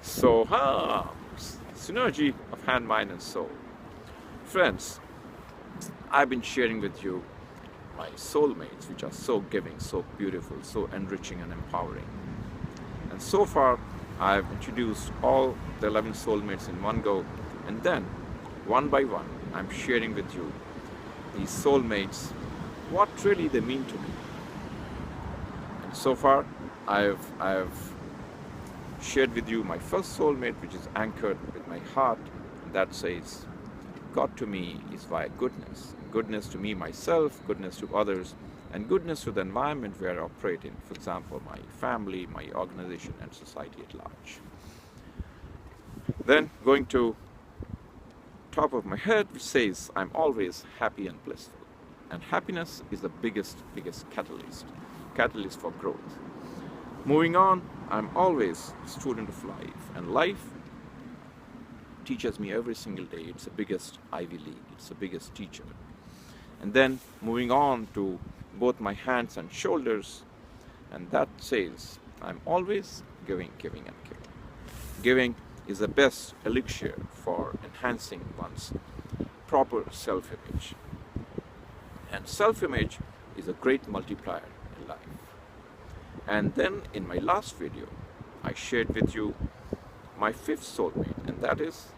SOHAMS, synergy of hand, mind, and soul. Friends, I've been sharing with you my soulmates, which are so giving, so beautiful, so enriching and empowering. And so far, I've introduced all the 11 soulmates in one go, and then one by one, I'm sharing with you these soulmates, what really they mean to me. And so far, I've shared with you my first soulmate, which is anchored with my heart, and that says, God to me is via goodness. Goodness to me, myself, goodness to others, and goodness to the environment where I operate in. For example, my family, my organization, and society at large. Then going to top of my head, which says, I'm always happy and blissful. And happiness is the biggest catalyst for growth. Moving on, I'm always a student of life, and life teaches me every single day. It's the biggest Ivy League, it's the biggest teacher. And then moving on to both my hands and shoulders, and that says, I'm always giving, and giving. Giving is the best elixir for enhancing one's proper self-image. And self-image is a great multiplier in life. And then in my last video, I shared with you my fifth soulmate, and that is,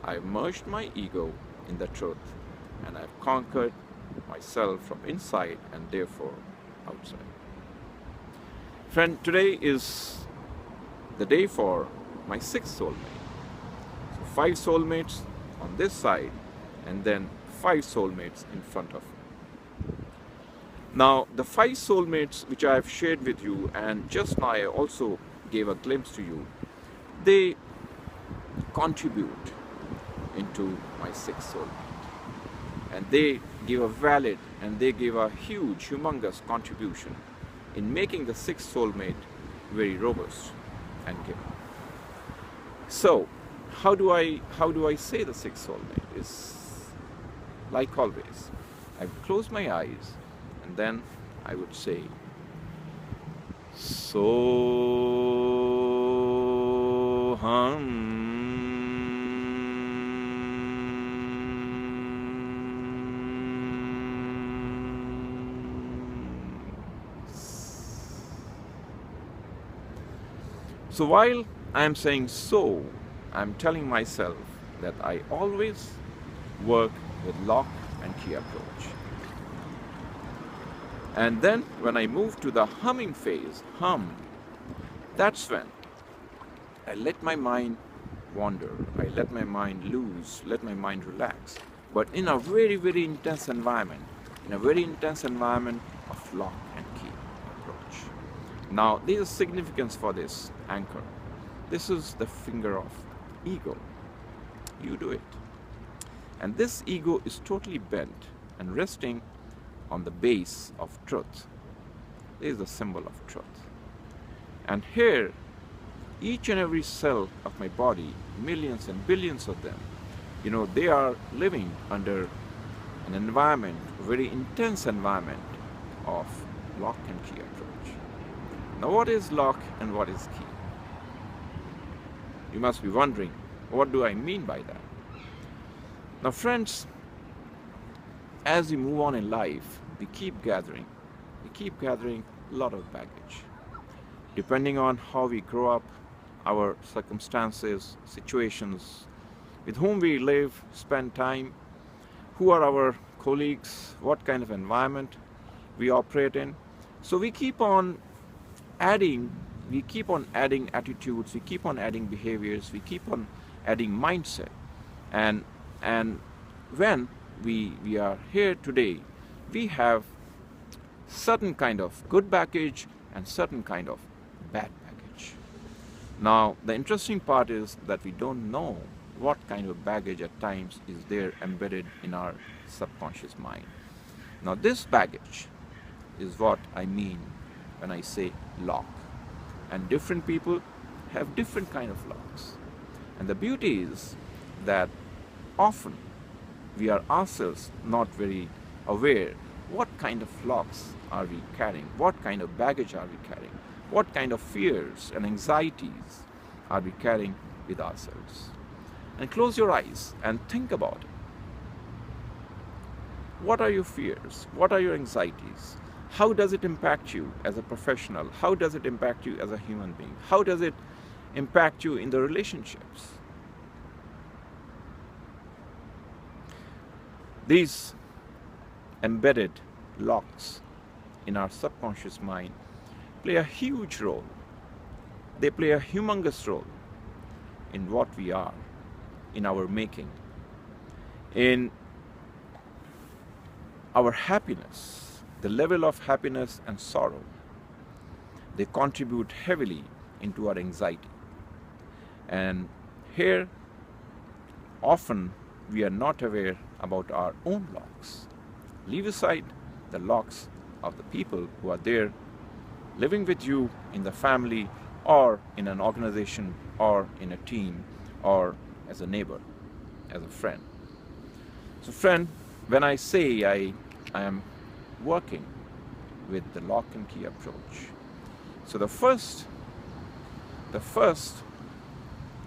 I've merged my ego in the truth, and I've conquered myself from inside and therefore outside. Friend, today is the day for my sixth soulmate. So 5 soulmates on this side, and then 5 soulmates in front of me. Now, the 5 soulmates which I have shared with you, and just now I also gave a glimpse to you, they contribute into my 6th soulmate. And they give a valid and they give a huge, humongous contribution in making the 6th soulmate very robust and giving. So, how do I say the 6th soulmate? Is like always, I would close my eyes and then I would say, SOHAMS. So while I am saying so, I am telling myself that I always work with lock and key approach. And then when I move to the humming phase, that's when I let my mind wander, I let my mind loose, let my mind relax. But in a very, very intense environment, of lock and key approach. Now, there is significance for this anchor. This is the finger of ego. You do it. And this ego is totally bent and resting on the base of truth. This is the symbol of truth. And here, each and every cell of my body, millions and billions of them, they are living under an environment, a very intense environment of lock and key approach. Now, what is lock and what is key? You must be wondering, what do I mean by that? Now, friends, as we move on in life, we keep gathering a lot of baggage. Depending on how we grow up, our circumstances, situations, with whom we live, spend time, who are our colleagues, what kind of environment we operate in. So we keep on adding attitudes, we keep on adding behaviors, we keep on adding mindset. And when we are here today, we have certain kind of good baggage and certain kind of bad baggage. Now, the interesting part is that we don't know what kind of baggage at times is there embedded in our subconscious mind. Now, this baggage is what I mean when I say lock. And different people have different kind of locks. And the beauty is that often we are ourselves not very aware what kind of locks are we carrying, what kind of baggage are we carrying, what kind of fears and anxieties are we carrying with ourselves? And close your eyes and think about it. What are your fears? What are your anxieties? How does it impact you as a professional? How does it impact you as a human being? How does it impact you in the relationships? These embedded locks in our subconscious mind play a huge role. They play a humongous role in what we are, in our making, in our happiness, the level of happiness and sorrow. They contribute heavily into our anxiety. And here, often we are not aware about our own locks. Leave aside the locks of the people who are there living with you in the family or in an organization or in a team or as a neighbor, as a friend. So friend, when I say I am working with the lock and key approach, so the first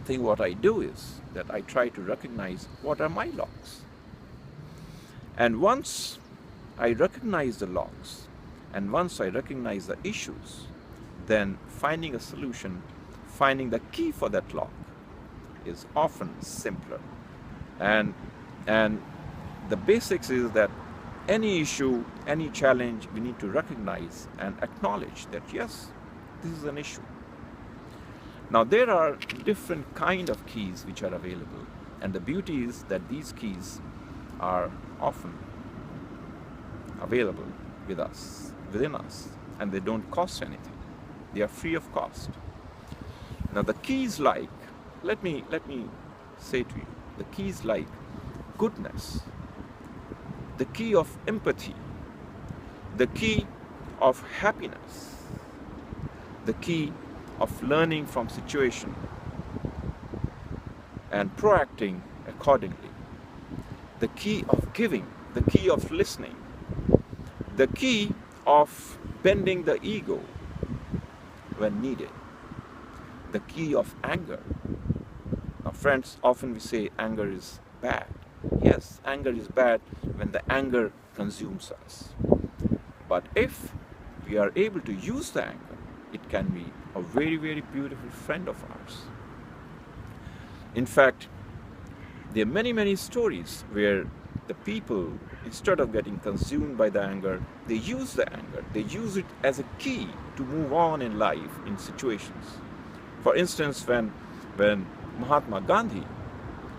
thing what I do is that I try to recognize what are my locks. And once I recognize the locks and once I recognize the issues, then finding a solution, finding the key for that lock is often simpler. And the basics is that any issue, any challenge, we need to recognize and acknowledge that yes, this is an issue. Now there are different kind of keys which are available, and the beauty is that these keys are often available within us, and they don't cost anything. They are free of cost. Now the keys like, let me say to you, the keys like goodness, the key of empathy, the key of happiness, the key of learning from situation and proacting accordingly, the key of giving, the key of listening, the key of bending the ego when needed, the key of anger. Now friends, often we say anger is bad. Yes, anger is bad when the anger consumes us. But if we are able to use the anger, it can be a very, very beautiful friend of ours. In fact, there are many, many stories where the people, instead of getting consumed by the anger, they use the anger. They use it as a key to move on in life, in situations. For instance, when Mahatma Gandhi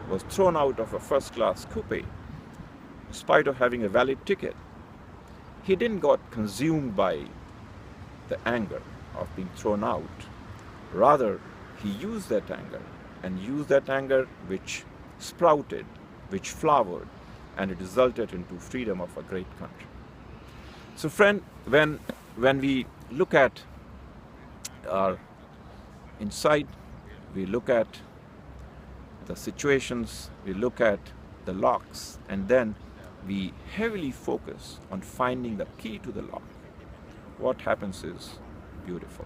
was thrown out of a first-class coupe, in spite of having a valid ticket, he didn't get consumed by the anger of being thrown out. Rather, he used that anger, and used that anger which sprouted, which flowered, and it resulted into freedom of a great country. So friend, when we look at our inside, we look at the situations, we look at the locks, and then we heavily focus on finding the key to the lock, what happens is beautiful.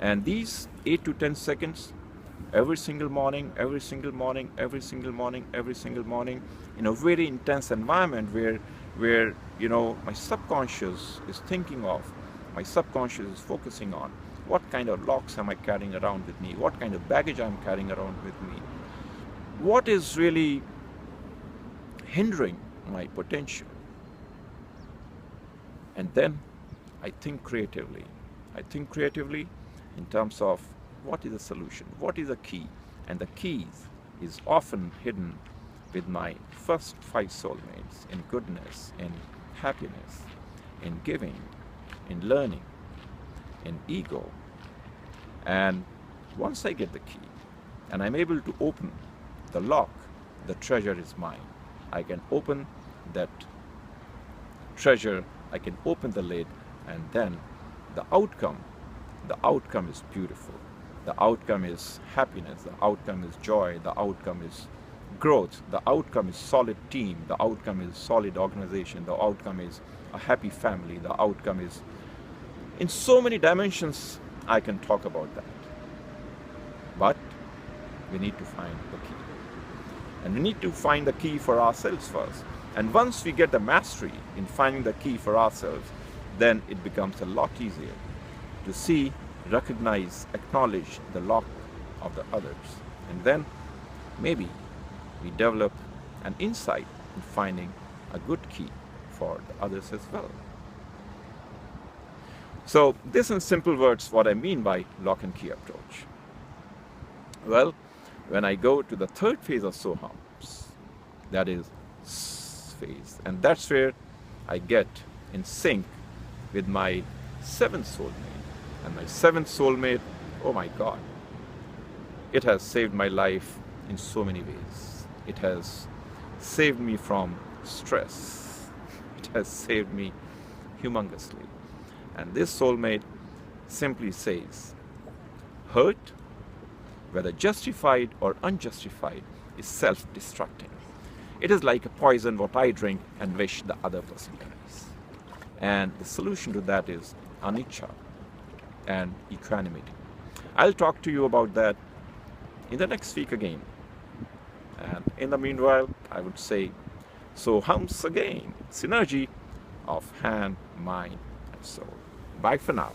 And these 8 to 10 seconds, every single morning, every single morning, every single morning, every single morning, in a very intense environment where you know, my subconscious is thinking of, my subconscious is focusing on what kind of locks am I carrying around with me, what kind of baggage I'm carrying around with me, what is really hindering my potential. And then I think creatively. I think creatively in terms of what is the solution, what is the key. And the keys is often hidden with my first 5 soulmates in goodness, in happiness, in giving, in learning, in ego. And once I get the key and I'm able to open the lock, the treasure is mine. I can open that treasure, I can open the lid, and then the outcome is beautiful. The outcome is happiness, the outcome is joy, the outcome is growth, the outcome is solid team, the outcome is solid organization, the outcome is a happy family, the outcome is, in so many dimensions I can talk about that. But we need to find the key. And we need to find the key for ourselves first. And once we get the mastery in finding the key for ourselves, then it becomes a lot easier to see, recognize, acknowledge the lock of the others. And then maybe we develop an insight in finding a good key for the others as well. So this in simple words what I mean by lock and key approach. Well, when I go to the third phase of SOHAMS, that is phase, and that's where I get in sync with my seventh soulmate. And my seventh soulmate, oh my God, it has saved my life in so many ways. It has saved me from stress. It has saved me humongously. And this soulmate simply says, hurt, whether justified or unjustified, is self-destructing. It is like a poison what I drink and wish the other person dies. And the solution to that is anicca and equanimity. I'll talk to you about that in the next week again. And in the meanwhile, I would say, SOHAMS again, synergy of hand, mind, and soul. Bye for now.